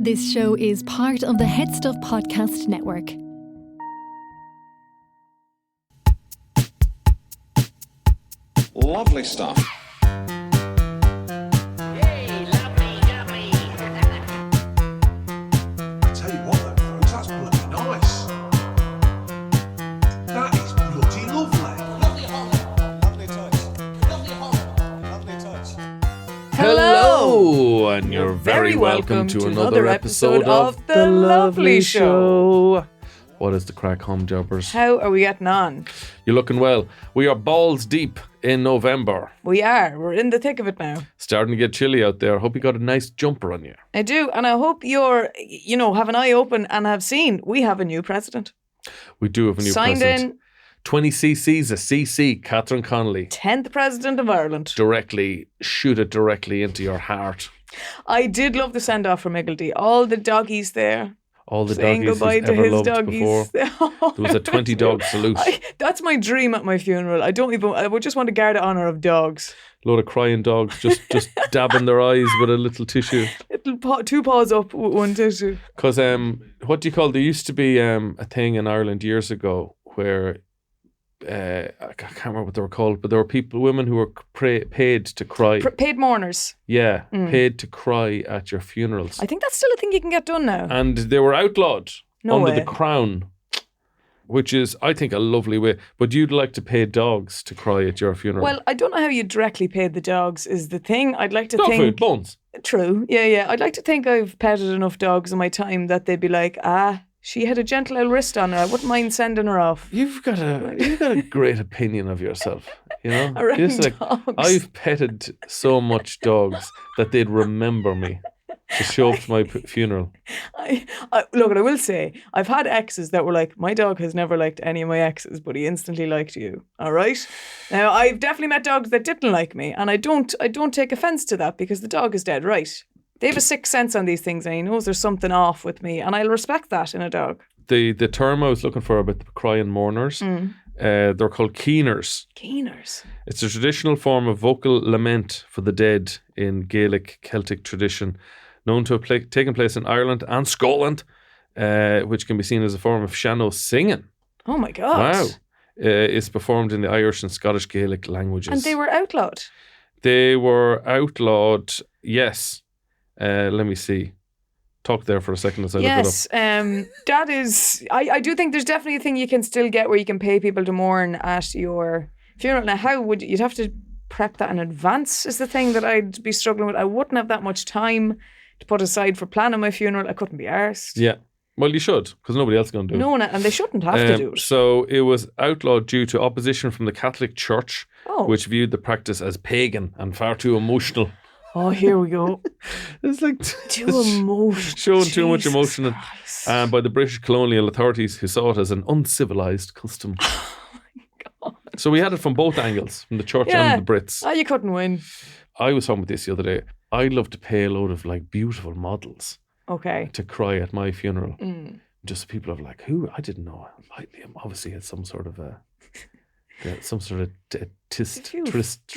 This show is part of the HeadStuff Podcast Network. Lovely stuff. Yay, lovely, lovely. Tell you what though, folks, that's bloody nice. That is bloody lovely. Lovely hot. Lovely touch. Lovely hot. Lovely touch. Hello, and you're very welcome to another episode of The Lovely Show. What is the crack, home jobbers? How are we getting on? You're looking well. We are balls deep in November. We are. We're in the thick of it now. Starting to get chilly out there. Hope you got a nice jumper on you. I do. And I hope you're, have an eye open and have seen we have a new president. We do have a new Signed president. in 20 cc's, a CC, Catherine Connolly. 10th president of Ireland. Shoot it directly into your heart. I did love the send off from Iggledy. All the doggies there. All the Saying doggies goodbye he's to ever his loved doggies. before. There was a 20 dog salute. That's my dream at my funeral. I would just want to guard the honour of dogs. A load of crying dogs just dabbing their eyes with a little tissue. Two paws up with one tissue. Because what do you call? There used to be a thing in Ireland years ago where I can't remember what they were called, but there were women who were paid to cry. Paid mourners. Yeah, paid to cry at your funerals, I think that's still a thing you can get done now. and they were outlawed No under way. the Crown, which is, I think, a lovely way. But you'd like to pay dogs to cry at your funeral? Well, I don't know how you directly paid the dogs is the thing. I'd like to dog think... food, bones. True. Yeah. I'd like to think I've petted enough dogs in my time that they'd be like, she had a gentle old wrist on her. I wouldn't mind sending her off. You've got a great opinion of yourself, you know. Around You're just like, dogs. I've petted so much dogs that they'd remember me to show up to my funeral. Look, I will say, I've had exes that were like, my dog has never liked any of my exes, but he instantly liked you. All right? Now, I've definitely met dogs that didn't like me, and I don't take offence to that because the dog is dead right. They have a sixth sense on these things and he knows there's something off with me, and I'll respect that in a dog. The term I was looking for about the crying mourners, they're called keeners. Keeners. It's a traditional form of vocal lament for the dead in Gaelic Celtic tradition, known to have taken place in Ireland and Scotland, which can be seen as a form of sean-nós singing. Oh my God. Wow. It's performed in the Irish and Scottish Gaelic languages. And they were outlawed. They were outlawed, yes. Let me see. Talk there for a second as I look Yes, that is... I do think there's definitely a thing you can still get where you can pay people to mourn at your funeral. Now, how would you'd have to prep that in advance is the thing that I'd be struggling with. I wouldn't have that much time to put aside for planning my funeral. I couldn't be arsed. Yeah. Well, you should, because nobody else is going to do it. No, and they shouldn't have to do it. So it was outlawed due to opposition from the Catholic Church, Oh. which viewed the practice as pagan and far too emotional. Oh, here we go. It's like Too emotional. showing too much Jesus emotion Christ. by the British colonial authorities, who saw it as an uncivilized custom. So we had it from both angles, from the church Yeah. and the Brits. You couldn't win. I was talking about this the other day. I'd love to pay a load of like beautiful models Okay. to cry at my funeral. Just people of like, who? I didn't know. Obviously had some sort of tryst.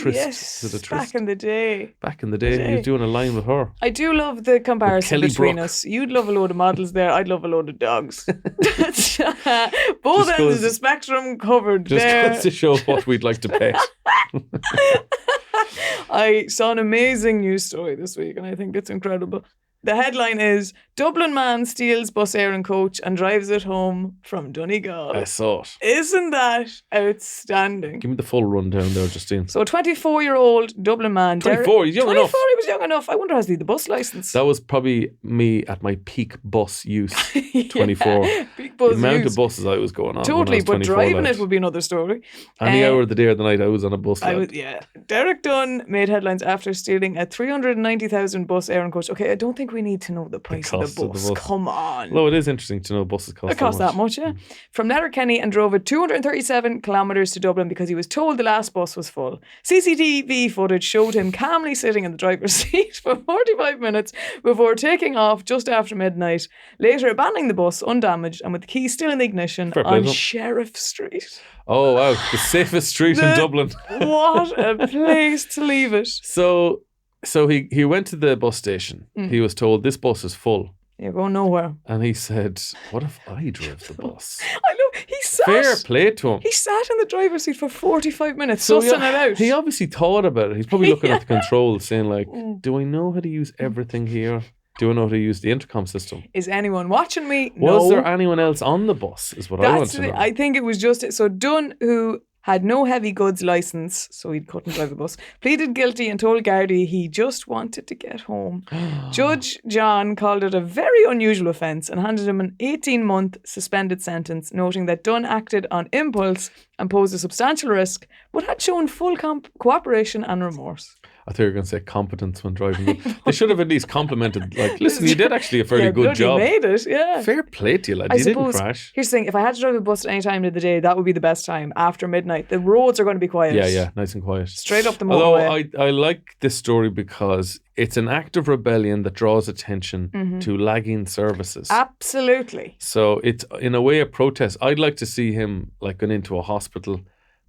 Yes, Is it a tryst? back in the day. Back in the day, he was doing a line with her. I do love the comparison Kelly between Brook. us. You'd love a load of models there. I'd love a load of dogs. Both Just ends goes- of the spectrum covered Just there. goes to show what we'd like to pay. I saw an amazing news story this week and I think it's incredible. The headline is, Dublin man steals Bus Éireann coach and drives it home from Donegal. I saw it. Isn't that outstanding? Give me the full rundown there, Justine. So a 24-year-old Dublin man. 24, he's young 24, enough. he was young enough. I wonder, has he the bus licence? That was probably me at my peak bus use, 24. Big bus The amount use. of buses I was going on. Totally, but driving like, it would be another story. Any hour of the day or the night, I was on a bus. lad. Derek Dunn made headlines after stealing a 390,000 Bus Éireann coach. Okay, I don't think we need to know the price of cost the of the bus. bus. Come on. No, it is interesting to know buses cost It cost that much, yeah. From Letterkenny and drove it 237 kilometres to Dublin because he was told the last bus was full. CCTV footage showed him calmly sitting in the driver's seat for 45 minutes before taking off just after midnight, later abandoning the bus undamaged and with the key still in the ignition Fair play on to him. Sheriff Street. Oh, wow. The safest street in Dublin. What a place to leave it. So he went to the bus station. He was told this bus is full. You're going nowhere. And he said, what if I drove the bus? I know. He sat. Fair play to him. He sat in the driver's seat for 45 minutes, So sussing it out. he obviously thought about it. He's probably looking at the controls saying like, do I know how to use everything here? Do I know how to use the intercom system? Is anyone watching me? Was No. there anyone else on the bus is what I want to know. I think it was just... So Dunn, who had no heavy goods licence, so he couldn't drive the bus, pleaded guilty and told Gardaí he just wanted to get home. Judge John called it a very unusual offence and handed him an 18-month suspended sentence, noting that Dunn acted on impulse and posed a substantial risk, but had shown full cooperation and remorse. I thought you were going to say competence when driving. They should have at least complimented, like, listen, you did actually a fairly good bloody job. made it, yeah. Fair play to you, lad. I You didn't suppose, crash. here's the thing, if I had to drive a bus at any time of the day, that would be the best time, after midnight. The roads are going to be quiet. Yeah, nice and quiet. Straight up the Although motorway. I like this story because it's an act of rebellion that draws attention to lagging services. Absolutely. So it's in a way a protest. I'd like to see him like going into a hospital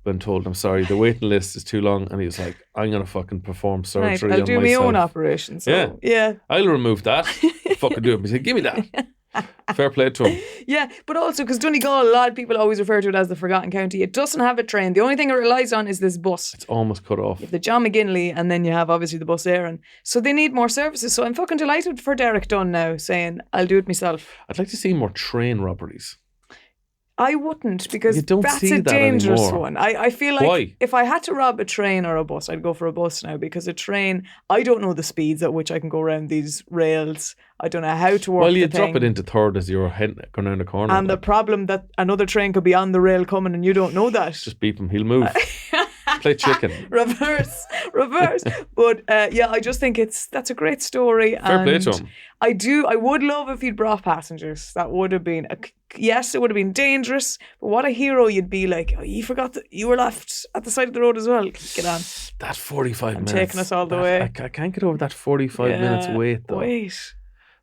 when told, I'm sorry, the waiting list is too long, and he was like, I'm going to fucking perform surgery Right, on I'll do my myself. own operation. So, Yeah. I'll remove that. Fucking do it. He said, give me that. Fair play to him. Yeah, but also because Donegal, a lot of people always refer to it as the Forgotten County. It doesn't have a train. The only thing it relies on is this bus. It's almost cut off. You have the John McGinley, and then you have obviously the Bus Éireann. So they need more services. So I'm fucking delighted for Derek Dunn now saying, I'll do it myself. I'd like to see more train robberies. I wouldn't, because You don't that's see a that dangerous anymore. one. I feel like Why? if I had to rob a train or a bus, I'd go for a bus now, because a train, I don't know the speeds at which I can go around these rails. I don't know how to work Well, the you thing. drop it into third as you're heading going down the corner. And the like, problem that another train could be on the rail coming and you don't know that. just beep him. He'll move. Play chicken. reverse. But yeah, I just think that's a great story. Fair play to him. I would love if he'd brought passengers. That would have been, yes, it would have been dangerous, but what a hero you'd be like, oh, you forgot that you were left at the side of the road as well. Get on. That 45 minutes. taking us all the way. I can't get over that 45 minutes wait though. Wait.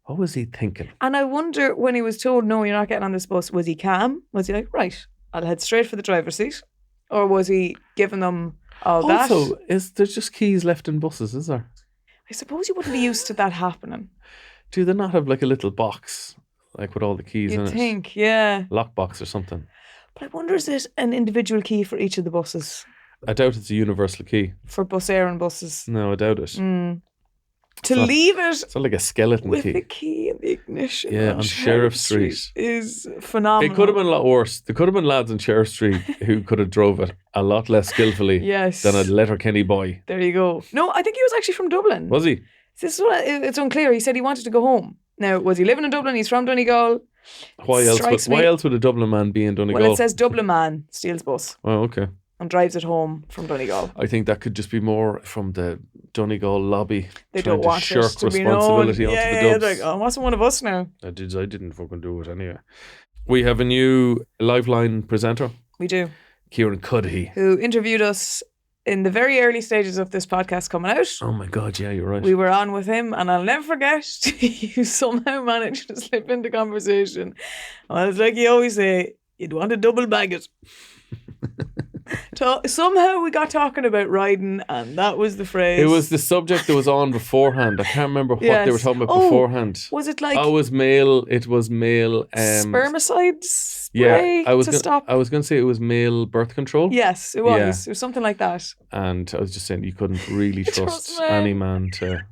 What was he thinking? And I wonder, when he was told, no, you're not getting on this bus, was he calm? Was he like, right, I'll head straight for the driver's seat? Or was he giving them all that? Also, there's just keys left in buses, is there? I suppose you wouldn't be used to that happening. Do they not have like a little box, like with all the keys in You'd it? think, yeah. Lockbox or something. But I wonder, is it an individual key for each of the buses? I doubt it's a universal key. For Bus Éireann buses? No, I doubt it. To leave it It's not like a skeleton with key. the key in the ignition Yeah, on Sheriff Street. is phenomenal. It could have been a lot worse. There could have been lads on Sheriff Street who could have drove it a lot less skillfully Yes. than a Letterkenny boy. There you go. No, I think he was actually from Dublin. Was he? This is what it's unclear. He said he wanted to go home. Now, was he living in Dublin? He's from Donegal. Why Strikes me- else would a Dublin man be in Donegal? Well, it says Dublin man steals bus Oh, okay. and drives it home from Donegal. I think that could just be more from the Donegal lobby They trying don't to want shirk it to be known. responsibility onto Yeah, the Dubs. they're like, oh, wasn't one of us now. I didn't fucking do it anyway. We have a new Liveline presenter, We do. Kieran Cuddihy. Who interviewed us in the very early stages of this podcast coming out. Oh my God, yeah, you're right. We were on with him, and I'll never forget, you somehow managed to slip into conversation. Well, it's like you always say, you'd want to double bag it. Somehow we got talking about riding, and that was the phrase. It was the subject that was on beforehand. I can't remember what they were talking about beforehand. Was it like It was male. spermicide spray I was to gonna, stop? I was going to say it was male birth control. Yes, it was. Yeah. It was something like that. And I was just saying you couldn't really trust men. any man to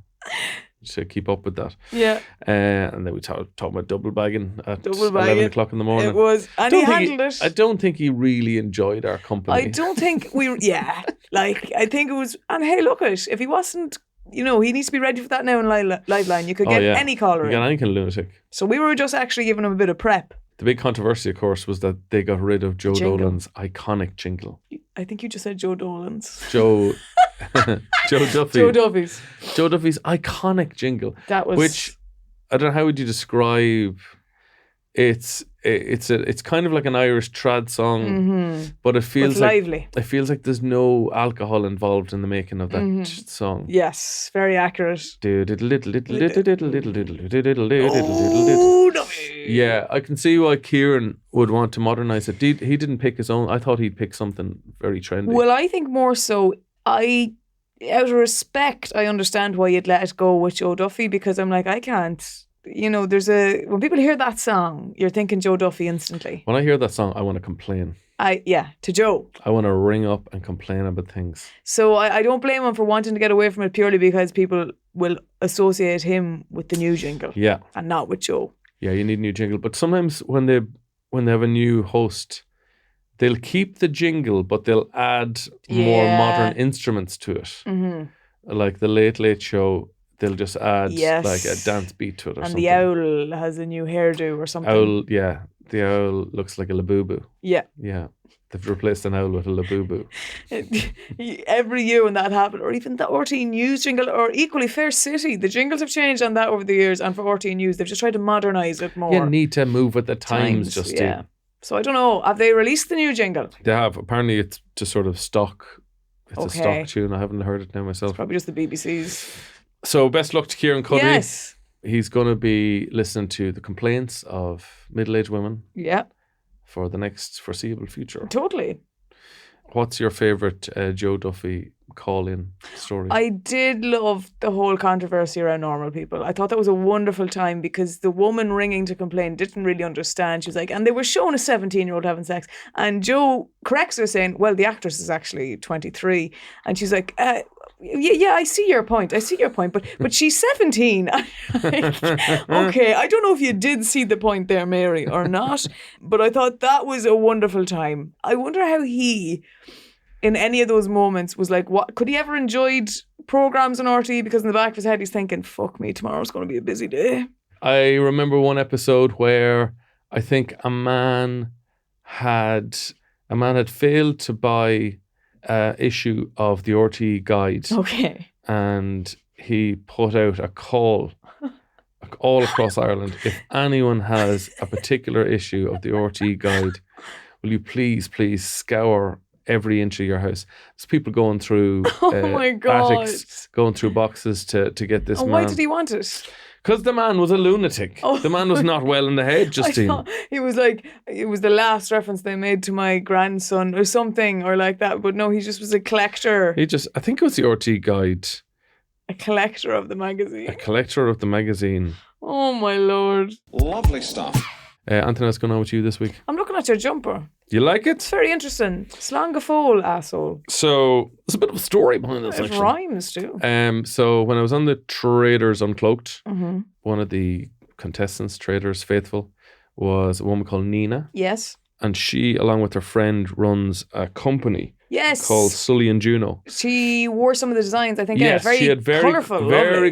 keep up with that. Yeah. And then we talking about double bagging at Double 11 bagging. o'clock in the morning. It was. And he handled it. I don't think he really enjoyed our company. I don't think I think it was, and hey, look at it. If he wasn't, he needs to be ready for that now in Liveline. You could get any caller You in. got any kind of lunatic. So we were just actually giving him a bit of prep. The big controversy, of course, was that they got rid of Joe Jingle. Dolan's iconic jingle. I think you just said Joe Dolan's. Joe Duffy. Joe Duffy's. Joe Duffy's iconic jingle. That was... Which, I don't know, how would you describe... It's kind of like an Irish trad song, but it feels lively. It feels like there's no alcohol involved in the making of that song. Yes, very accurate. Oh, yeah, I can see why Kieran would want to modernise it. He didn't pick his own. I thought he'd pick something very trendy. Well, I think more so, out of respect, I understand why you'd let it go with Joe Duffy, because I'm like, I can't you know, when people hear that song, you're thinking Joe Duffy instantly. When I hear that song, I want to complain. To Joe. I want to ring up and complain about things. So I don't blame him for wanting to get away from it purely because people will associate him with the new jingle. Yeah. And not with Joe. Yeah, you need a new jingle. But sometimes when they have a new host, they'll keep the jingle, but they'll add more modern instruments to it. Mm-hmm. Like the Late Late Show, they'll just add like a dance beat to it or something. And the owl has a new hairdo or something. The owl looks like a labubu. Yeah. Yeah. They've replaced an owl with a labubu. Every year when that happened, or even the RT News jingle, or equally Fair City, the jingles have changed on that over the years, and for RT News, they've just tried to modernise it more. You need to move with the times, Justine. Yeah. So I don't know, have they released the new jingle? They have. Apparently it's just sort of stock. It's a stock tune. I haven't heard it now myself. It's probably just the BBC's. So best luck to Kieran Cuddy. Yes. He's going to be listening to the complaints of middle-aged women. Yeah. For the next foreseeable future. Totally. What's your favourite Joe Duffy call-in story? I did love the whole controversy around normal people. I thought that was a wonderful time because the woman ringing to complain didn't really understand. She was like, and they were showing a 17-year-old having sex. And Joe corrects her saying, well, the actress is actually 23. And she's like, yeah, I see your point. But she's 17. Okay, I don't know if you did see the point there, Mary, or not. But I thought that was a wonderful time. I wonder how he, in any of those moments, was like, what could he ever enjoyed programs on RT? Because in the back of his head, he's thinking, fuck me, tomorrow's going to be a busy day. I remember one episode where I think a man had failed to buy issue of the RT guide. Okay. And he put out a call all across Ireland. If anyone has a particular issue of the RT guide, will you please scour every inch of your house? There's people going through attics, going through boxes to get this man. Why did he want it? Because the man was a lunatic. The man was not well in the head, Justine. He was like, it was the last reference they made to my grandson or something or like that. But no, he just was a collector. I think it was the RT guide. A collector of the magazine. A collector of the magazine. Oh my Lord. Lovely stuff. Anthony, what's going on with you this week? I'm looking at your jumper. You like it? It's very interesting. Slán Fóill, asshole. So there's a bit of a story behind this. It rhymes too. So when I was on the Traders Uncloaked, one of the contestants, Traders Faithful, was a woman called Nina. Yes. And she, along with her friend, runs a company. Yes. Called Sully and Juno. She wore some of the designs, I think. Yes, very she had very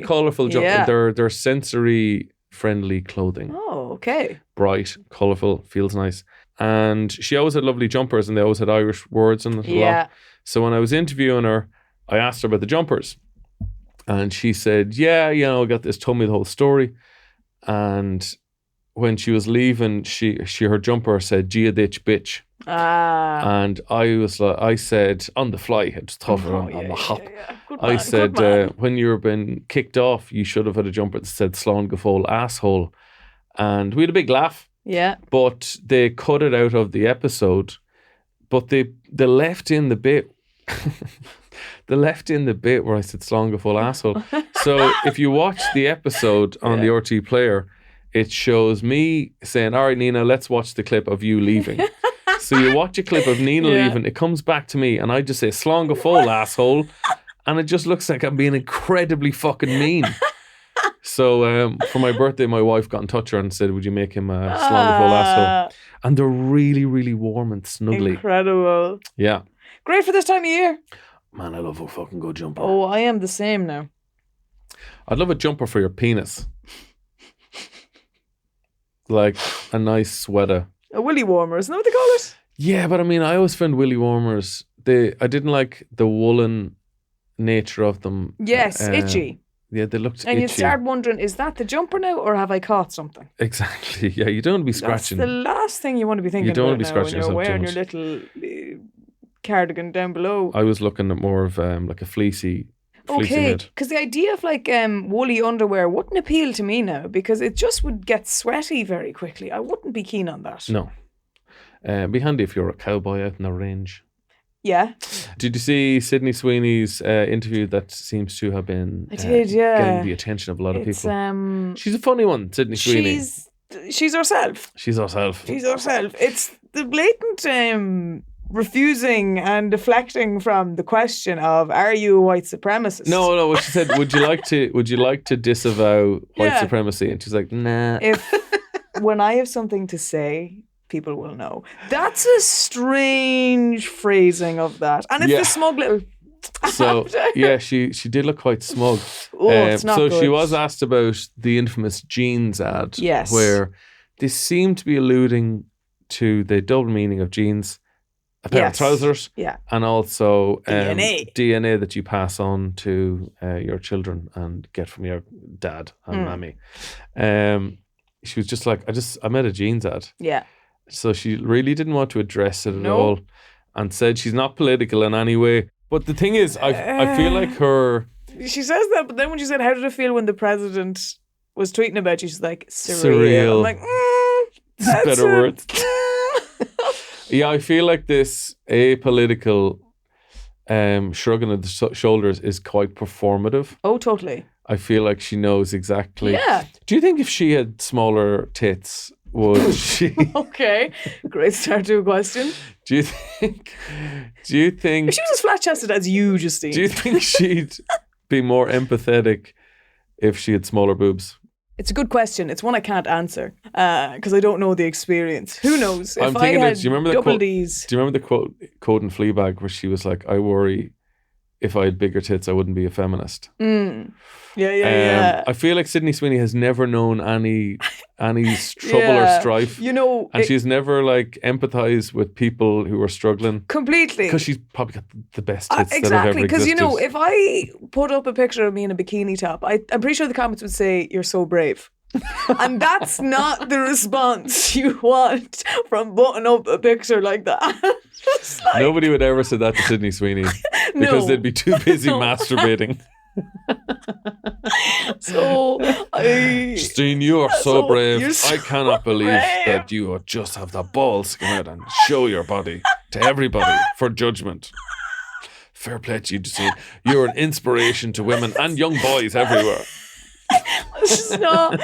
colourful jumper. Yeah. They're sensory friendly clothing. Oh, okay. Bright, colourful, feels nice. And she always had lovely jumpers and they always had Irish words in it a lot. So when I was interviewing her, I asked her about the jumpers. And she said, yeah, I got this, told me the whole story. And when she was leaving, her jumper said, Gia ditch bitch. And I said, on the fly, I just thought on the hop. Yeah. I said, when you were being kicked off, you should have had a jumper that said Slán Fóill asshole. And we had a big laugh. Yeah. But they cut it out of the episode. But they left in the bit. They left in the bit where I said Slán Fóill asshole. So if you watch the episode on the RT player, it shows me saying, all right, Nina, let's watch the clip of you leaving. So you watch a clip of Nina leaving, it comes back to me, and I just say Slán Fóill asshole. And it just looks like I'm being incredibly fucking mean. So for my birthday, my wife got in touch with her and said, would you make him a Slán Fóill asshole? And they're really, really warm and snuggly. Incredible. Yeah. Great for this time of year. Man, I love a fucking good jumper. Oh, I am the same now. I'd love a jumper for your penis. Like a nice sweater. A willy warmer, isn't that what they call it? Yeah, but I mean, I always found willy warmers, I didn't like the woolen nature of them. Yes, itchy. Yeah, they looked itchy. And you start wondering, is that the jumper now or have I caught something? Exactly. Yeah, you don't want to be scratching. That's the last thing you want to be thinking you don't about want to be scratching now when you're wearing your yourself little cardigan down below. I was looking at more of like a fleecy okay, knit. because the idea of like woolly underwear wouldn't appeal to me now because it just would get sweaty very quickly. I wouldn't be keen on that. No. It'd be handy if you're a cowboy out in the range. Yeah. Did you see Sydney Sweeney's interview that seems to have been I did, yeah. getting the attention of a lot of It's, people? She's a funny one, Sydney Sweeney. She's herself. She's herself. She's herself. It's the blatant refusing and deflecting from the question of, are you a white supremacist? No. What she said, would you like to disavow white supremacy? And she's like, nah. When I have something to say, people will know. That's a strange phrasing of that. And it's the smug little... So, she did look quite smug. It's not good. She was asked about the infamous jeans ad. Yes. Where they seem to be alluding to the double meaning of jeans, a pair of trousers, and also DNA that you pass on to your children and get from your dad and mammy. She was just like, I met a jeans ad. Yeah. So she really didn't want to address it at all, and said she's not political in any way. But the thing is, I feel like her... She says that, but then when she said, how did it feel when the president was tweeting about you? She's like, surreal. I'm like, that's better words. Yeah, I feel like this apolitical shrugging of the shoulders is quite performative. Oh, totally. I feel like she knows exactly. Yeah. Do you think if she had smaller tits, would she... Okay, great start to a question. Do you think... If she was as flat-chested as you, Justine. Do you think she'd be more empathetic if she had smaller boobs? It's a good question. It's one I can't answer because I don't know the experience. Who knows? I'm if thinking I had do you remember the double quote, D's... Do you remember the quote in Fleabag where she was like, I worry if I had bigger tits, I wouldn't be a feminist. Yeah. I feel like Sydney Sweeney has never known any trouble or strife. You know, and she's never like empathized with people who are struggling. Completely. Because she's probably got the best tits that have exactly. ever existed. Because, you know, if I put up a picture of me in a bikini top, I'm pretty sure the comments would say, you're so brave. And that's not the response you want from putting up a picture like that. Like, nobody would ever say that to Sydney Sweeney because they'd be too busy masturbating. Justine, you are so brave. I cannot believe that you just have the balls to come out and show your body to everybody for judgment. Fair play to you, Justine. You're an inspiration to women and young boys everywhere. It's not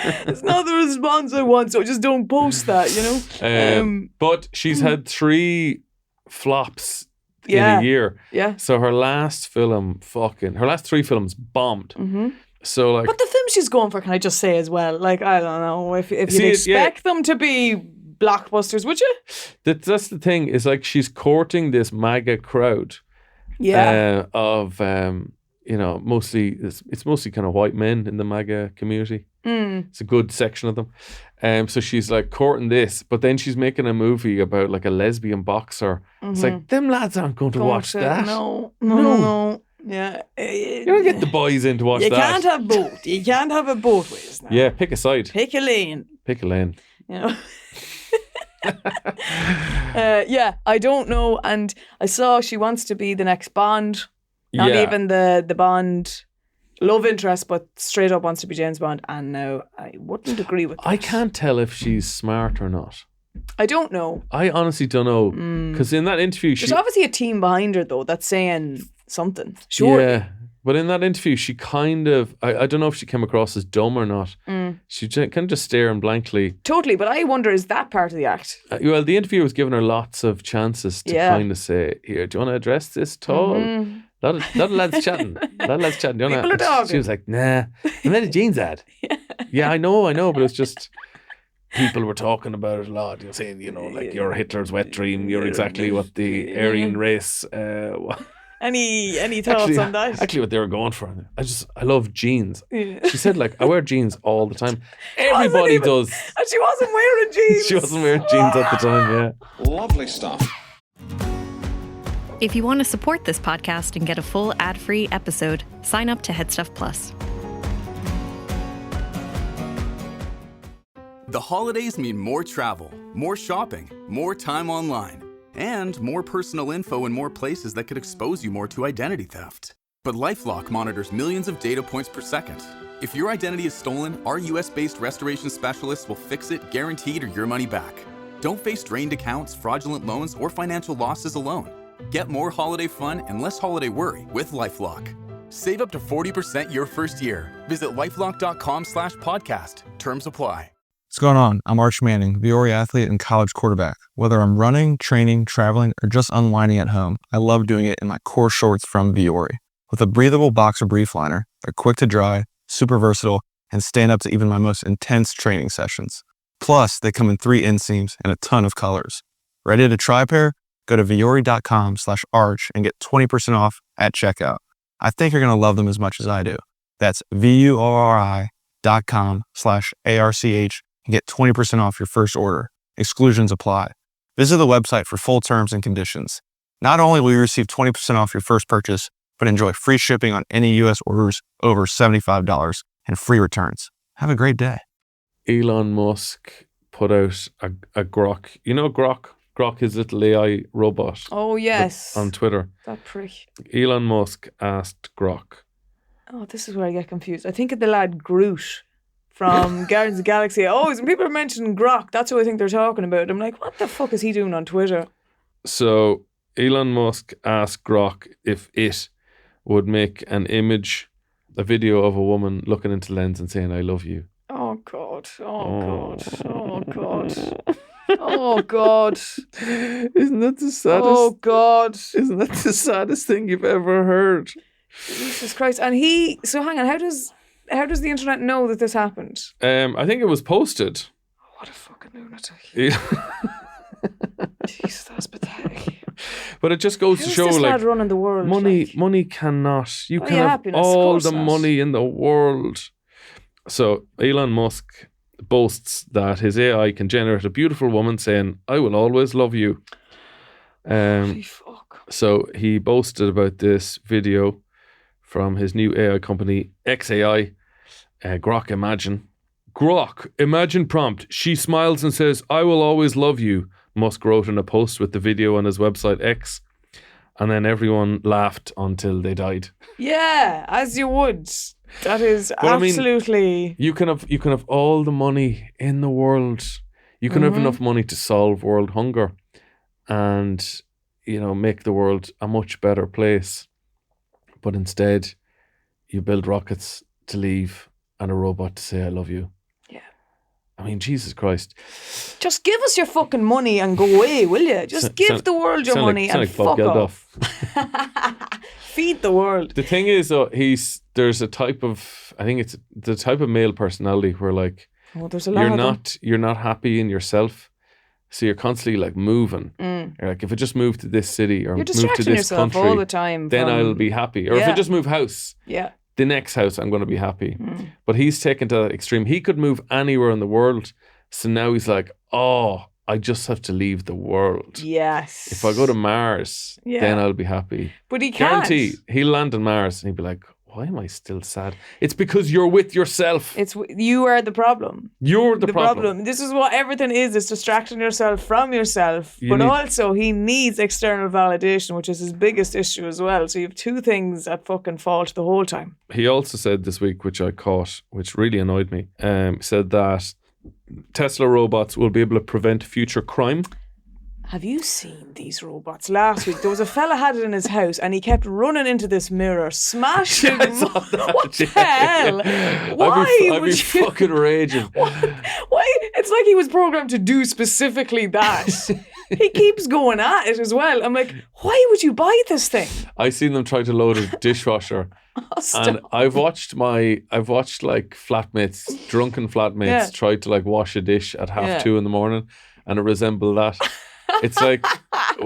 the response I want, so just don't post that, you know. But she's had 3 flops in a year. Yeah. So her last 3 films bombed. Mm-hmm. So like, but the films she's going for, can I just say as well? Like, I don't know if you'd expect them to be blockbusters, would you? That's the thing. Is like she's courting this MAGA crowd. Yeah. Of you know, it's mostly kind of white men in the MAGA community. It's a good section of them. So she's like courting this, but then she's making a movie about like a lesbian boxer. Mm-hmm. It's like, them lads aren't going to watch that. No. Yeah. You don't get the boys in to watch that. You can't have both. You can't have it both ways now. Yeah, pick a side. Pick a lane. You know. I don't know. And I saw she wants to be the next Bond. Not even the Bond love interest, but straight up wants to be James Bond. And no, I wouldn't agree with that. I can't tell if she's smart or not. I don't know. I honestly don't know. Because in that interview, there's obviously a team behind her, though, that's saying something. Sure. Yeah. But in that interview, she kind of, I don't know if she came across as dumb or not. She kind of just staring blankly. Totally, but I wonder, is that part of the act? Well, the interviewer was giving her lots of chances to kind of say, here, do you want to address this at all? Lot of lads chatting. Do you want People are talking. She was like, nah, I made a jeans ad. Yeah, I know, but it's just... People were talking about it a lot. You're saying, you know, like you're Hitler's wet dream. You're exactly what the Aryan race... Any thoughts on that? Actually, what they were going for. I love jeans. Yeah. She said, like, I wear jeans all the time. Everybody does. And she wasn't wearing jeans. She wasn't wearing jeans at the time, yeah. Lovely stuff. If you want to support this podcast and get a full ad-free episode, sign up to HeadStuff Plus. The holidays mean more travel, more shopping, more time online, and more personal info in more places that could expose you more to identity theft. But LifeLock monitors millions of data points per second. If your identity is stolen, our US-based restoration specialists will fix it, guaranteed, or your money back. Don't face drained accounts, fraudulent loans, or financial losses alone. Get more holiday fun and less holiday worry with LifeLock. Save up to 40% your first year. Visit lifelock.com/podcast. Terms apply. What's going on? I'm Arch Manning, Viore athlete and college quarterback. Whether I'm running, training, traveling, or just unwinding at home, I love doing it in my core shorts from Viore. With a breathable boxer brief liner, they're quick to dry, super versatile, and stand up to even my most intense training sessions. Plus, they come in 3 inseams and a ton of colors. Ready to try a pair? Go to viore.com/arch and get 20% off at checkout. I think you're going to love them as much as I do. That's viore.com/ARCH and get 20% off your first order. Exclusions apply. Visit the website for full terms and conditions. Not only will you receive 20% off your first purchase, but enjoy free shipping on any U.S. orders over $75 and free returns. Have a great day. Elon Musk put out a Grok. You know Grok? Grok is little AI robot. Oh, yes. On Twitter. That prick. Elon Musk asked Grok. Oh, this is where I get confused. I think of the lad Groot from Guardians of the Galaxy. Always, when people are mentioning Grok, that's who I think they're talking about. I'm like, what the fuck is he doing on Twitter? So Elon Musk asked Grok if it would make an image, a video of a woman looking into the lens and saying, I love you. Oh, God. Oh, God. Oh, God. Oh, God. Isn't that the saddest? Oh, God. Isn't that the saddest thing you've ever heard? Jesus Christ. And so hang on, how does the internet know that this happened? I think it was posted. What a fucking lunatic. Yeah. Jesus, that's pathetic. But it just goes to show, this like, lad running the world? money cannot. You Oh, can yeah, have happiness, of all course the not. money in the world. So Elon Musk boasts that his AI can generate a beautiful woman saying, I will always love you. Holy fuck. So he boasted about this video from his new AI company, XAI, Grok Imagine. Grok Imagine prompt. She smiles and says, I will always love you, Musk wrote in a post with the video on his website X. And then everyone laughed until they died. Yeah, as you would. That is But absolutely... You can have all the money in the world. You can have enough money to solve world hunger and, make the world a much better place. But instead, you build rockets to leave and a robot to say, I love you. Yeah. I mean, Jesus Christ. Just give us your fucking money and go away, will you? Just give the world your money and fuck off. Feed the world. The thing is, there's a type of, I think it's the type of male personality where, like, there's a lot of them. You're not happy in yourself. So you're constantly like moving. You're like, if I just move to this city or You're move to distracting this yourself country, all the time. then I'll be happy. Or if I just move house, the next house I'm going to be happy. But he's taken to that extreme. He could move anywhere in the world. So now he's like, I just have to leave the world. Yes. If I go to Mars, then I'll be happy. But he can't. Guarantee he'll land on Mars and he'll be like, why am I still sad? It's because you're with yourself. You are the problem. You're the problem. This is what everything is distracting yourself from yourself. Also, he needs external validation, which is his biggest issue as well. So you have two things at fucking fault the whole time. He also said this week, which I caught, which really annoyed me, said that Tesla robots will be able to prevent future crime. Have you seen these robots? Last week, there was a fella had it in his house and he kept running into this mirror, smashing What the hell? Why I'd be fucking raging. Why? It's like he was programmed to do specifically that. He keeps going at it as well. I'm like, why would you buy this thing? I seen them try to load a dishwasher. And I've watched like flatmates, drunken flatmates try to like wash a dish at 2:30 in the morning, and it resembled that. It's like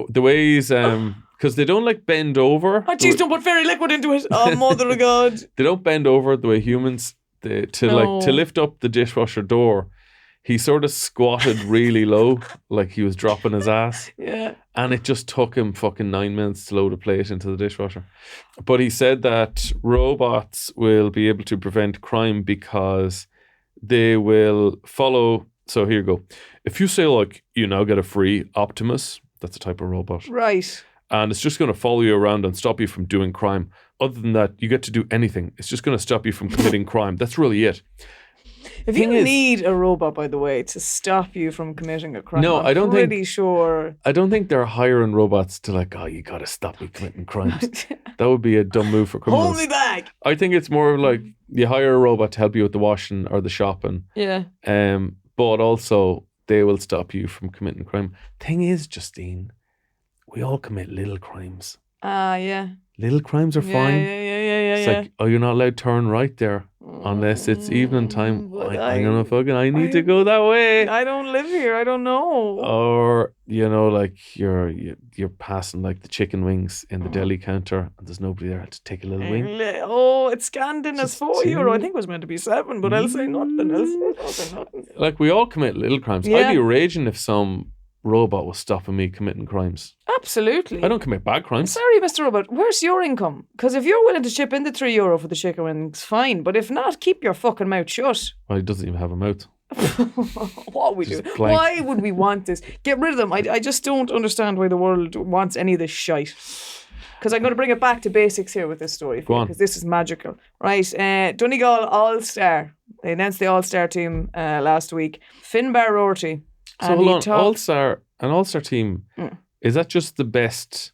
the way he's because they don't like bend over. Oh jeez, don't put fairy liquid into it. Oh mother of God. They don't bend over the way humans to lift up the dishwasher door. He sort of squatted really low, like he was dropping his ass. Yeah. And it just took him fucking 9 minutes to load a plate into the dishwasher. But he said that robots will be able to prevent crime because they will follow. So here you go. If you say, like, you now get a free Optimus, that's a type of robot. Right. And it's just going to follow you around and stop you from doing crime. Other than that, you get to do anything. It's just going to stop you from committing crime. That's really it. If you need a robot, by the way, to stop you from committing a crime, No, I'm I don't pretty think- sure. I don't think they're hiring robots to like, oh, you got to stop me committing crimes. That would be a dumb move for criminals. Hold me back. I think it's more like you hire a robot to help you with the washing or the shopping. Yeah. But also they will stop you from committing crime. Thing is, Justine, we all commit little crimes. Yeah. Little crimes are fine. Yeah. It's like, oh, you're not allowed to turn right there unless it's evening time. But I'm gonna fucking, I need to go that way. I don't live here. I don't know. Or, like you're passing like the chicken wings in the deli counter and there's nobody there to take a little wing. Oh, it's scanned in as Just €4. I two. think it was meant to be 7, but I'll say nothing. I'll say nothing. Like we all commit little crimes. Yeah. I'd be raging if some robot was stopping me committing crimes. Absolutely. I don't commit bad crimes. Sorry, Mr. Robot, where's your income? Because if you're willing to chip in the €3 for the chicken wings, fine. But if not, keep your fucking mouth shut. Well, he doesn't even have a mouth. What we do? Just blank. Why would we want this? Get rid of them. I just don't understand why the world wants any of this shite. Because I'm going to bring it back to basics here with this story. Go on. Because this is magical. Right. Donegal All-Star. They announced the All-Star team last week. Finbar Rorty. So hold on, an All-Star team, is that just the best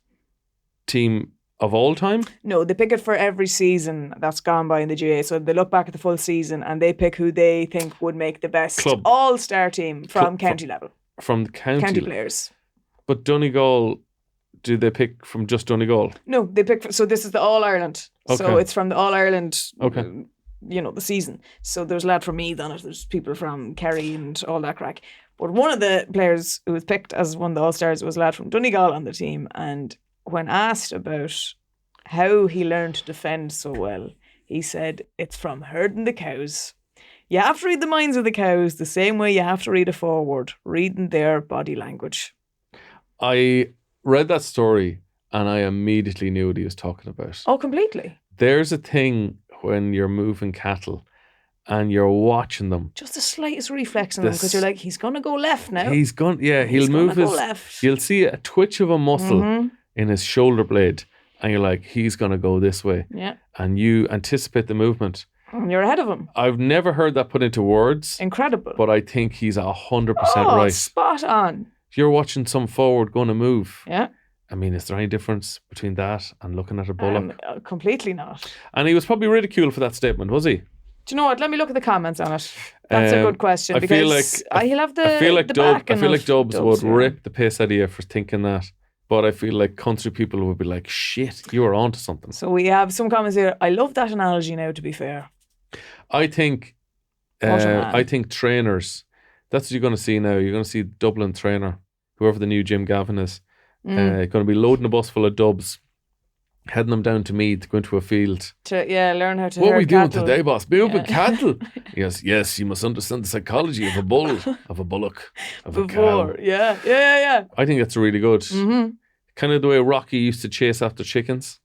team of all time? No, they pick it for every season that's gone by in the GA. So they look back at the full season and they pick who they think would make the best Club. all-star team from county level. From the County players. But Donegal, do they pick from just Donegal? No, they pick. So this is the All-Ireland. So Okay. it's from the All-Ireland, Okay. The season. So there's a lad from Meath on it. There's people from Kerry and all that crack. But one of the players who was picked as one of the All-Stars was a lad from Donegal on the team. And when asked about how he learned to defend so well, he said, it's from herding the cows. You have to read the minds of the cows the same way you have to read a forward, reading their body language. I read that story and I immediately knew what he was talking about. Oh, completely. There's a thing when you're moving cattle and you're watching them. Just the slightest reflex in them because you're like, he's going to go left now. He's gone, yeah, he'll gonna move go his, left. you'll see a twitch of a muscle Mhm. in his shoulder blade and you're like, he's going to go this way. Yeah. And you anticipate the movement. And you're ahead of him. I've never heard that put into words, Incredible. but I think he's 100% oh, right. spot on. If you're watching some forward going to move, Yeah. I mean, is there any difference between that and looking at a bullock? Completely not. And he was probably ridiculed for that statement, was he? Do you know what? Let me look at the comments on it. That's a good question. I because feel like he'll have the I feel like the Dub, I backing feel like of Dubs would yeah. rip the piss out of you for thinking that. But I feel like country people would be like, shit, you are onto something. So we have some comments here. I love that analogy now, to be fair. I think What a man. I think trainers, that's what you're going to see now. You're going to see Dublin trainer, whoever the new Jim Gavin is, going to be loading a bus full of dubs, heading them down to Meath, going to a field. Learn how to What are herd we doing cattle. today, boss? Moving cattle. Yes, you must understand the psychology of a bull, of a bullock, of a cow. Before. Yeah. I think that's really good. Mm-hmm. Kind of the way Rocky used to chase after chickens.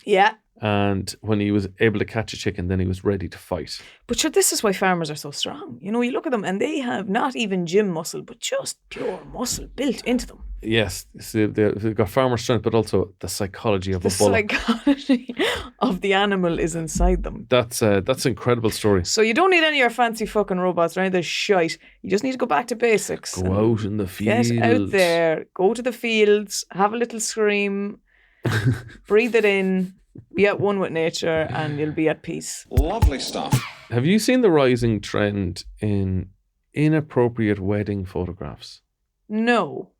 Yeah. And when he was able to catch a chicken, then he was ready to fight. But sure, this is why farmers are so strong. You know, you look at them and they have not even gym muscle, but just pure muscle built into them. Yes, they've got farmer strength, but also the psychology of The a bullock. psychology of the animal is inside them. That's an incredible story. So you don't need any of your fancy fucking robots or any of this shite. You just need to go back to basics. Go and out in the Get field. out there. Go to the fields. Have a little scream. Breathe it in. Be at one with nature and you'll be at peace. Lovely stuff. Have you seen the rising trend in inappropriate wedding photographs? No,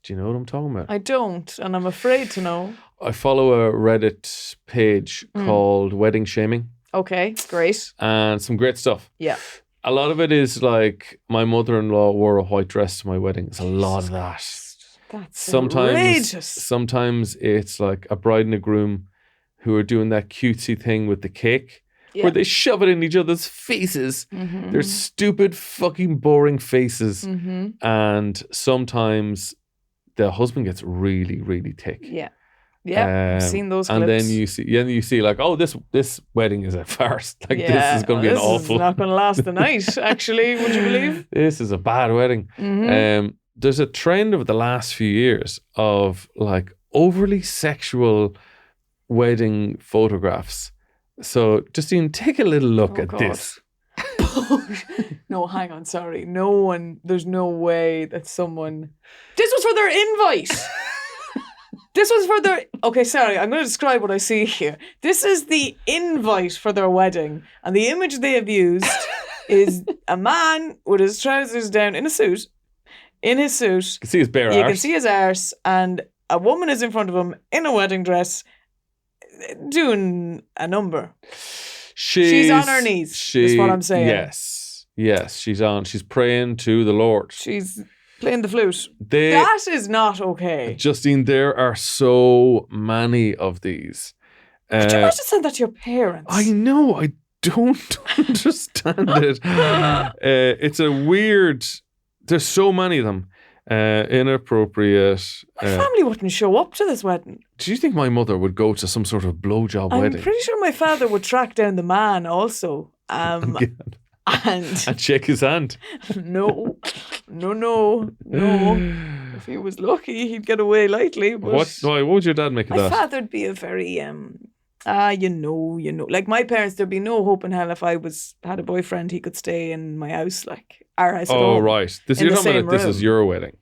Do you know what I'm talking about? I don't. And I'm afraid to know. I follow a Reddit page called Wedding Shaming Okay, great. and some great stuff. Yeah. A lot of it is like my mother-in-law wore a white dress to my wedding. It's a lot of that. That's outrageous. Sometimes it's like a bride and a groom who are doing that cutesy thing with the cake Yeah. where they shove it in each other's faces. Mm-hmm. They're stupid, fucking boring faces. Mm-hmm. And sometimes the husband gets really, really thick. Yeah. Yeah. I've seen those clips. And then you see like, oh, this wedding is a farce. Like this is going to be an awful. This is not going to last the night, actually, would you believe? This is a bad wedding. Mm-hmm. There's a trend over the last few years of like overly sexual wedding photographs. So Justine, take a little look Oh, at God. this. No, hang on, sorry. No one, there's no way that someone... This was for their invite. This was for their... Okay, sorry, I'm going to describe what I see here. This is the invite for their wedding. And the image they have used is a man with his trousers down in a suit. In his suit. You can see his bare You arse. can see his arse. And a woman is in front of him in a wedding dress doing a number. She's on her knees, is what I'm saying. Yes, she's praying to the Lord. She's playing the flute. They, That is not okay. Justine, there are so many of these. Could you imagine saying that to your parents? I know, I don't understand it. It's a weird, there's so many of them. Inappropriate. My family wouldn't show up to this wedding. Do you think my mother would go to some sort of blowjob I'm wedding? pretty sure my father would track down the man also. And And shake his hand. no. If he was lucky, he'd get away lightly. But Why would your dad make of my that? father'd be a very you know. Like my parents, there'd be no hope in hell if I had a boyfriend, he could stay in my house, like our house. At home, right. in You're the talking same about this is room. your wedding.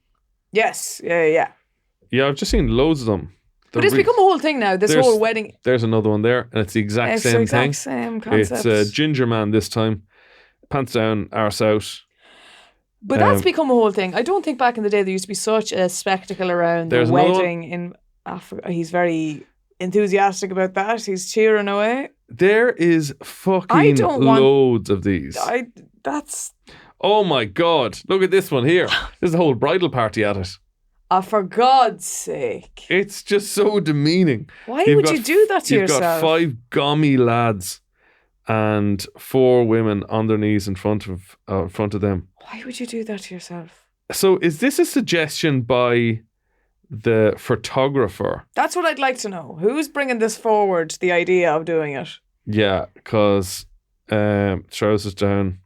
Yes, yeah. Yeah, I've just seen loads of them. But it's become a whole thing now. This whole wedding. There's another one there, and it's the exact It's same the exact thing. same concept. It's a ginger man this time, pants down, arse out. But that's become a whole thing. I don't think back in the day there used to be such a spectacle around the There's another wedding in Africa. He's very enthusiastic about that. He's cheering away. There is fucking loads of these. That's... Oh my God. Look at this one here. There's a whole bridal party at it. For God's sake. It's just so demeaning. Why would you do that to yourself? You've got 5 gummy lads and 4 women on their knees in front of them. Why would you do that to yourself? So is this a suggestion by the photographer? That's what I'd like to know. Who's bringing this forward, the idea of doing it? Yeah, because trousers down.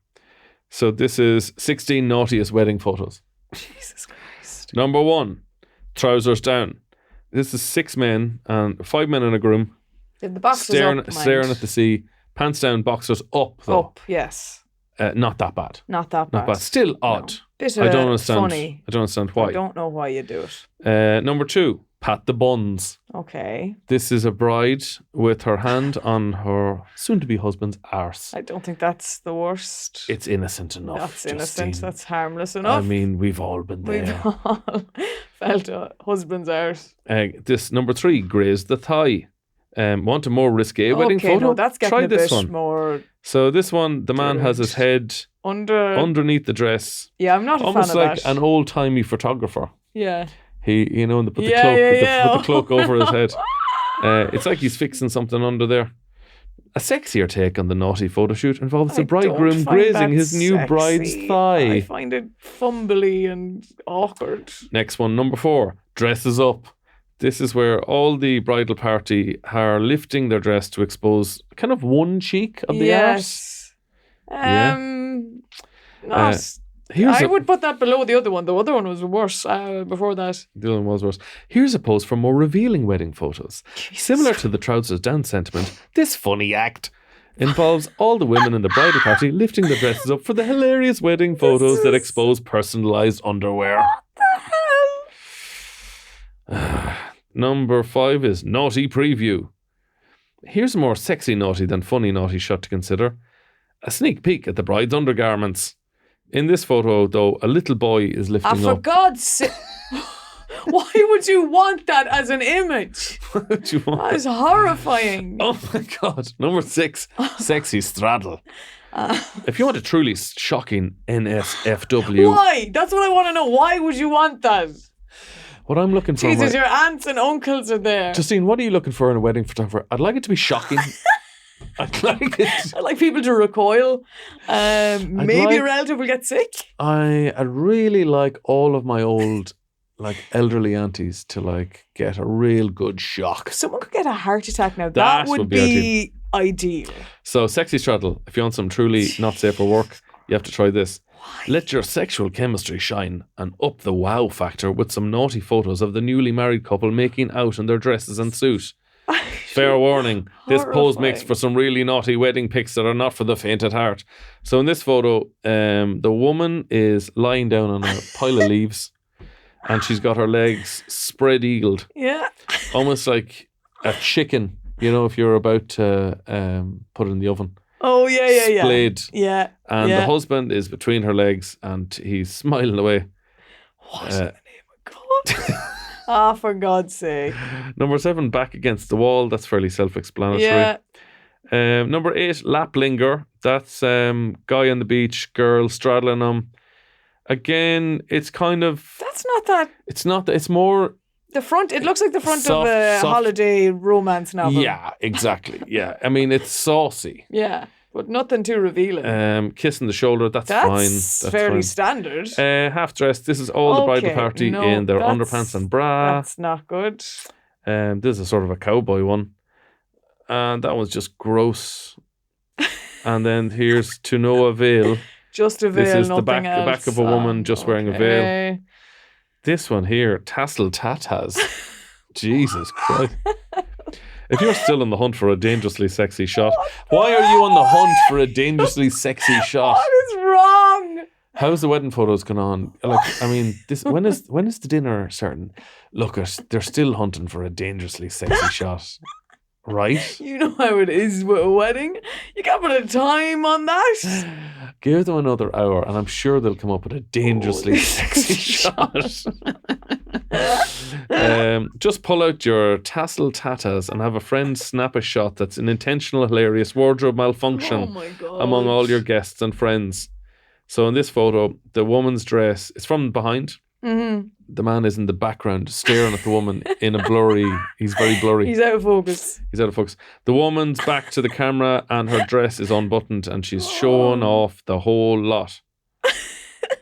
So this is 16 naughtiest wedding photos. Jesus Christ. Number 1, trousers down. This is 6 men and 5 men and a groom. The boxers staring up, at the sea. Pants down, boxers up though. Up, yes. Not that bad. Not that bad. Still odd. No. I don't understand. Funny. I don't understand why. I don't know why you do it. Number 2, pat the buns. Okay. This is a bride with her hand on her soon-to-be husband's arse. I don't think that's the worst. It's innocent enough. That's innocent. Justine. That's harmless enough. I mean, we've all been there. We've all felt a husband's arse. This number 3, graze the thigh. Want a more risqué wedding photo? No, that's getting Try a this bit one. more... So this one, the man has his head underneath the dress. Yeah, I'm not a fan of almost like that. an old-timey photographer. Yeah. He, and they put the cloak over his head. It's like he's fixing something under there. A sexier take on the naughty photo shoot involves the bridegroom grazing his new bride's thigh. I find it fumbly and awkward. Next one, number 4, dresses up. This is where all the bridal party are lifting their dress to expose kind of one cheek of the arse. I Here's would put that below the other one. The other one was worse before that. The other one was worse. Here's a pose for more revealing wedding photos. Similar to the trousers down sentiment, this funny act involves all the women in the bridal party lifting their dresses up for the hilarious wedding photos that expose personalised underwear. What the hell? Number 5 is naughty preview. Here's a more sexy naughty than funny naughty shot to consider. A sneak peek at the bride's undergarments. In this photo, though, a little boy is lifting For up. God's sake. Why would you want that as an image? What would you want? That is horrifying. Oh my God. Number 6, sexy straddle. If you want a truly shocking NSFW. Why? That's what I want to know. Why would you want that? What I'm looking for... Jesus, your aunts and uncles are there. Justine, what are you looking for in a wedding photographer? I'd like it to be shocking. I'd like it... I'd like people to recoil. Maybe a relative will get sick. I'd really like all of my old... elderly aunties to get a real good shock. Someone could get a heart attack now. That That would be ideal. So, sexy straddle. If you want some truly not safe for work, you have to try this. Let your sexual chemistry shine and up the wow factor with some naughty photos of the newly married couple making out in their dresses and suit. Fair warning, this pose makes Horrifying. for some really naughty wedding pics that are not for the faint at heart. So in this photo, the woman is lying down on a pile of leaves and she's got her legs spread eagled, Yeah. almost like a chicken, you know, if you're about to put it in the oven. Oh, yeah. Splayed. Yeah. And yeah. the husband is between her legs and he's smiling away. What in the name of God? Ah, for God's sake. Number 7, back against the wall. That's fairly self-explanatory. Yeah. Number 8, lap linger. That's guy on the beach, girl straddling him. Again, it's kind of... That's not that. It's not that. It's more... The front, it looks like the front Soft, of a soft. holiday romance novel. Yeah, exactly. Yeah. I mean, it's saucy. Yeah. But nothing too revealing. Kissing the shoulder, that's fine. That's fairly fine. standard. Half dressed. This is all the bridal Okay, party no, in their that's- underpants and bra. That's not good. This is a sort of a cowboy one. And that was just gross. And then here's to no avail. Just a veil, This is nothing the else. back of a woman just wearing a veil. Okay. This one here, tassel tatas. Jesus Christ. If you're still on the hunt for a dangerously sexy shot, why are you on the hunt for a dangerously sexy shot? What is wrong? How's the wedding photos going on? Like, I mean, this when is the dinner starting? Look, they're still hunting for a dangerously sexy shot, right? You know how it is with a wedding. You can't put a time on that. Give them another hour, and I'm sure they'll come up with a dangerously sexy shot. Just pull out your tassel tatas and have a friend snap a shot that's an intentional, hilarious wardrobe malfunction Oh my God. among all your guests and friends. So in this photo, the woman's dress is from behind. Mm-hmm. The man is in the background staring at the woman in a blurry... He's very blurry. He's out of focus. He's out of focus. The woman's back to the camera and her dress is unbuttoned and she's showing off the whole lot.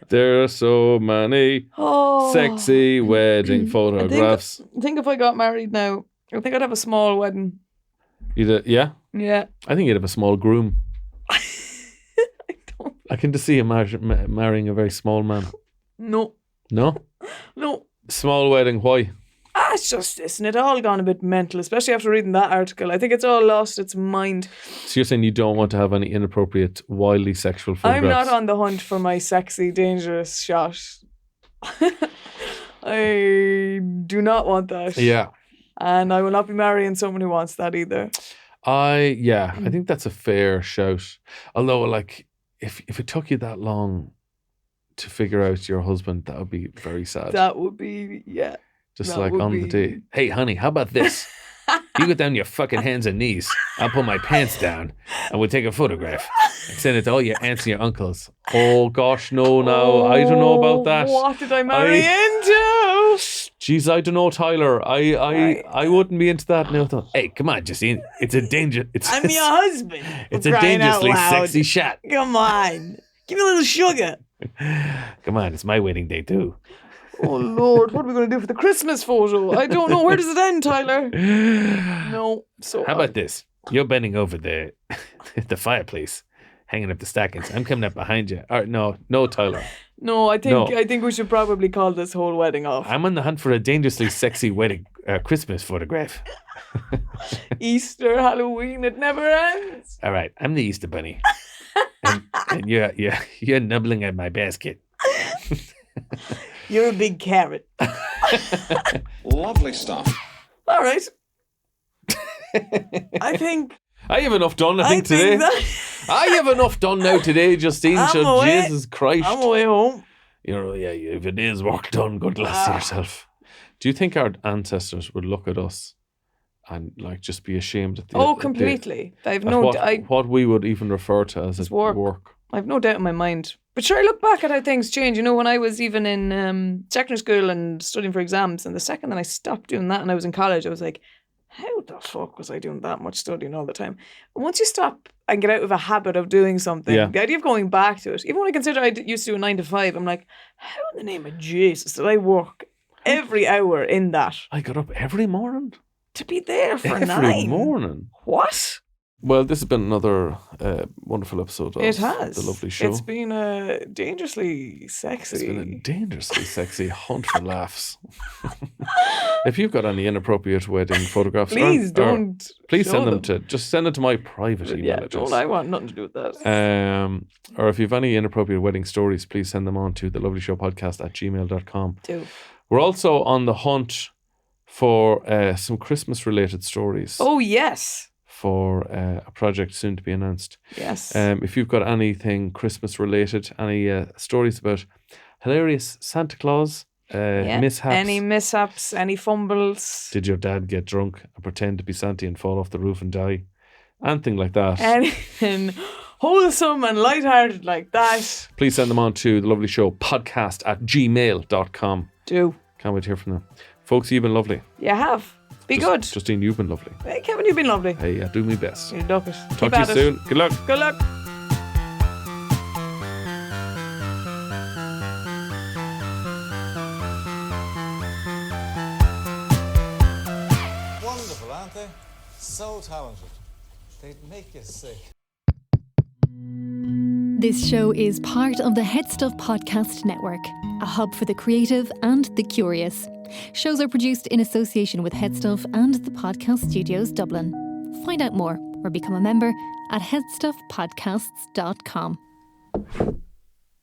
There are so many Oh. sexy wedding photographs. I think if I got married now, I think I'd have a small wedding. Yeah? Yeah. I think you'd have a small groom. I don't. I can just see him marrying a very small man. No. No? No. Small wedding, why? It's just, isn't it all gone a bit mental, especially after reading that article. I think it's all lost its mind. So you're saying you don't want to have any inappropriate, wildly sexual I'm photographs? not on the hunt for my sexy, dangerous shot. I do not want that. Yeah. And I will not be marrying someone who wants that either. I think that's a fair shout. Although, like, if it took you that long to figure out your husband, that would be very sad. That would be, yeah. Just that like would on the be- day. Hey, honey, how about this? You get down your fucking hands and knees. I'll put my pants down and we'll take a photograph and send it to all your aunts and your uncles. Oh, gosh, no. I don't know about that. What did I marry into? Jeez, I don't know, Tyler. I wouldn't be into that now. Hey, come on, Justine. It's a danger. I'm your husband. It's for a crying out dangerously loud. sexy shot. Come on. Give me a little sugar. Come on, it's my wedding day too. Oh, Lord. What are we going to do for the Christmas photo? I don't know. Where does it end, Tyler? No. So How about this? You're bending over the fireplace, hanging up the stockings. I'm coming up behind you. All right, no, Tyler. No, I think No. I think we should probably call this whole wedding off. I'm on the hunt for a dangerously sexy wedding Christmas photograph. Easter, Halloween, it never ends. All right, I'm the Easter Bunny, and you're nibbling at my basket. You're a big carrot. Lovely stuff. All right. I think I have enough done. I think today. I have enough done now today, Justine. I'm So away. Jesus Christ. I'm away home. If it is work done, good luck to yourself. Do you think our ancestors would look at us and like just be ashamed at the Oh, at the- completely. I've at no. what we would even refer to as work. I've no doubt in my mind. But sure, I look back at how things change. You know, when I was even in secondary school and studying for exams, and the second that I stopped doing that and I was in college, I was like, how the fuck was I doing that much studying all the time? And once you stop and get out of a habit of doing something, Yeah. the idea of going back to it, even when I consider used to do a 9 to 5, I'm like, how in the name of Jesus did I work every hour in that I got up every morning. to be there for Every 9? morning. What? Well, this has been another wonderful episode of It has. The Lovely Show. It's been dangerously sexy. It's been a dangerously sexy hunt for laughs. If you've got any inappropriate wedding photographs, Please or don't. please show send them to. Just send it to my private email address. Don't I want nothing to do with that. Or if you have any inappropriate wedding stories, please send them on to thelovelyshowpodcast@gmail.com. Do. We're also on the hunt for some Christmas-related stories. Oh, yes. For a project soon to be announced. Yes. If you've got anything Christmas related, any stories about hilarious Santa Claus mishaps. Any mishaps, any fumbles. Did your dad get drunk and pretend to be Santa and fall off the roof and die? Anything like that. Anything wholesome and lighthearted like that. Please send them on to thelovelyshowpodcast@gmail.com. Do. Can't wait to hear from them. Folks, you've been lovely. You have. Be good. Justine, you've been lovely. Hey, Kevin, you've been lovely. Hey, do me best. You duck it. Talk to you soon. Good luck. Good luck. Wonderful, aren't they? So talented. They'd make you sick. This show is part of the HeadStuff Podcast Network, a hub for the creative and the curious. Shows are produced in association with HeadStuff and the Podcast Studios Dublin. Find out more or become a member at headstuffpodcasts.com.